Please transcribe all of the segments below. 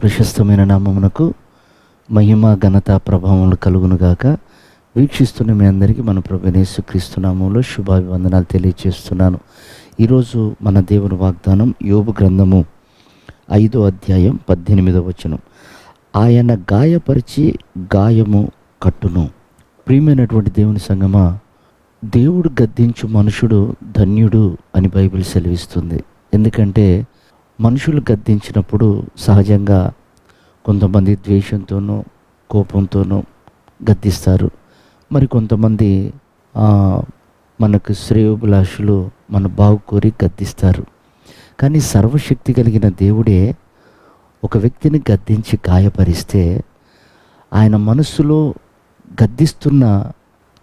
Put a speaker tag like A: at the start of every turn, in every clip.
A: ప్రశస్తమైన నామమునకు మహిమ ఘనత ప్రభావములు కలుగునుగాక. వీక్షిస్తున్న మీ అందరికీ మన ప్రభువైన యేసుక్రీస్తు నామములో శుభాభివందనాలు తెలియజేస్తున్నాను. ఈరోజు మన దేవుని వాగ్దానం యోబు గ్రంథము 5వ అధ్యాయం 18వ వచనం. ఆయన గాయపరిచి గాయము కట్టును. ప్రియమైనటువంటి దేవుని సంగమా, దేవుడు గద్దించు మనుషుడు ధన్యుడు అని బైబిల్ సెలవిస్తుంది. ఎందుకంటే మనుషులు గద్దించినప్పుడు సహజంగా కొంతమంది ద్వేషంతోనూ కోపంతోనూ గద్దిస్తారు. మరి కొంతమంది మనకు శ్రేయోభిలాషులు మన బాగు కోరి గద్దిస్తారు. కానీ సర్వశక్తి కలిగిన దేవుడే ఒక వ్యక్తిని గద్దించి గాయపరిస్తే ఆయన మనస్సులో గద్దిస్తున్న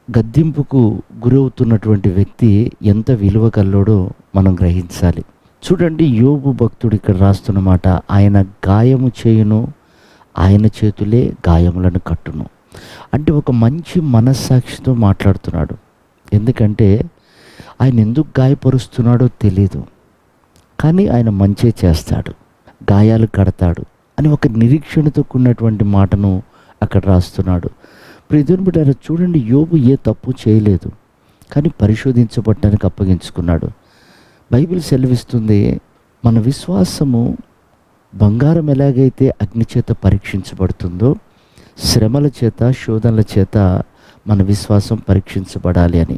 A: గద్దింపుకు గురవుతున్నటువంటి వ్యక్తి ఎంత విలువ కల్లోడో మనం గ్రహించాలి. చూడండి, యోబు భక్తుడు ఇక్కడ రాస్తున్న మాట, ఆయన గాయము చేయును, ఆయన చేతులే గాయములను కట్టును. అంటే ఒక మంచి మనస్సాక్షితో మాట్లాడుతున్నాడు. ఎందుకంటే ఆయన ఎందుకు గాయపరుస్తున్నాడో తెలీదు, కానీ ఆయన మంచే చేస్తాడు, గాయాలు కడతాడు అని ఒక నిరీక్షణతో కూడినటువంటి మాటను అక్కడ రాస్తున్నాడు. ప్రియదేవుని బిడ్డలారా, చూడండి, యోబు ఏ తప్పు చేయలేదు, కానీ పరిశోధించబడటానికి అప్పగించుకున్నాడు. బైబిల్ సెలవిస్తుంది, మన విశ్వాసము బంగారం ఎలాగైతే అగ్ని చేత పరీక్షించబడుతుందో శ్రమల చేత శోధనల చేత మన విశ్వాసం పరీక్షించబడాలి అని.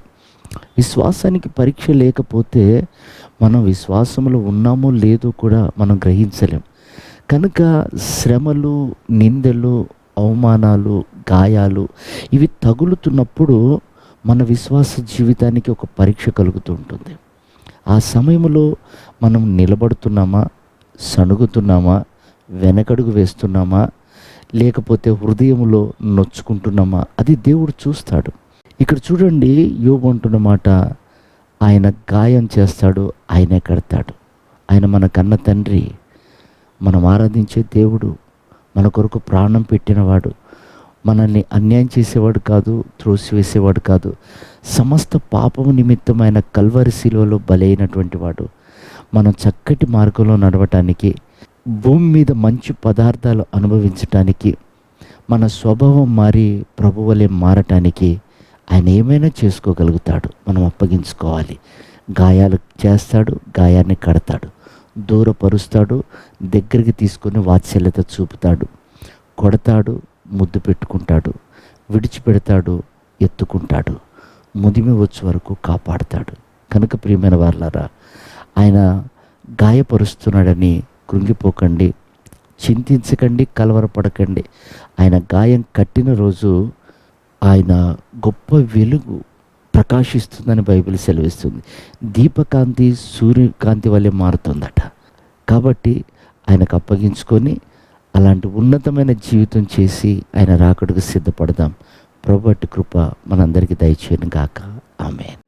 A: విశ్వాసానికి పరీక్ష లేకపోతే మనం విశ్వాసంలో ఉన్నామో లేదో కూడా మనం గ్రహించలేం. కనుక శ్రమలు, నిందలు, అవమానాలు, గాయాలు ఇవి తగులుతున్నప్పుడు మన విశ్వాస జీవితానికి ఒక పరీక్ష కలుగుతూ ఉంటుంది. ఆ సమయంలో మనం నిలబడుతున్నామా, సణుగుతున్నామా, వెనకడుగు వేస్తున్నామా, లేకపోతే హృదయంలో నొచ్చుకుంటున్నామా, అది దేవుడు చూస్తాడు. ఇక్కడ చూడండి, యోబు అంటున్న మాట, ఆయన గాయం చేస్తాడు, ఆయనే కడతాడు. ఆయన మన కన్న తండ్రి, మనం ఆరాధించే దేవుడు, మన కొరకు ప్రాణం పెట్టినవాడు, మనల్ని అన్యాయం చేసేవాడు కాదు, త్రోసివేసేవాడు కాదు. సమస్త పాపము నిమిత్తం ఆయన కల్వరి శిలువలో బలైనటువంటి వాడు. మనం చక్కటి మార్గంలో నడవటానికి, భూమి మీద మంచి పదార్థాలు అనుభవించటానికి, మన స్వభావం మారి ప్రభు వలె మారటానికి ఆయన ఏమైనా చేసుకోగలుగుతాడు. మనం అప్పగించుకోవాలి. గాయాలు చేస్తాడు, గాయాన్ని కడతాడు, దూరపరుస్తాడు, దగ్గరికి తీసుకొని వాత్సల్యత చూపుతాడు, కొడతాడు, ముద్దు పెట్టుకుంటాడు, విడిచిపెడతాడు, ఎత్తుకుంటాడు, ముదిమి వచ్చే వరకు కాపాడుతాడు. కనుక ప్రియమైన వారలారా, ఆయన గాయపరుస్తున్నాడని కృంగిపోకండి, చింతించకండి, కలవరపడకండి. ఆయన గాయం కట్టిన రోజు ఆయన గొప్ప వెలుగు ప్రకాశిస్తుందని బైబిల్ సెలవిస్తుంది. దీపకాంతి సూర్యకాంతి వల్లే మారుతుందట. కాబట్టి ఆయనకు అప్పగించుకొని అలాంటి ఉన్నతమైన జీవితం చేసి ఆయన రాకడకు సిద్ధపడదాం. ప్రభువు కృప మనందరికీ దయచేయను గాక. ఆమేన్.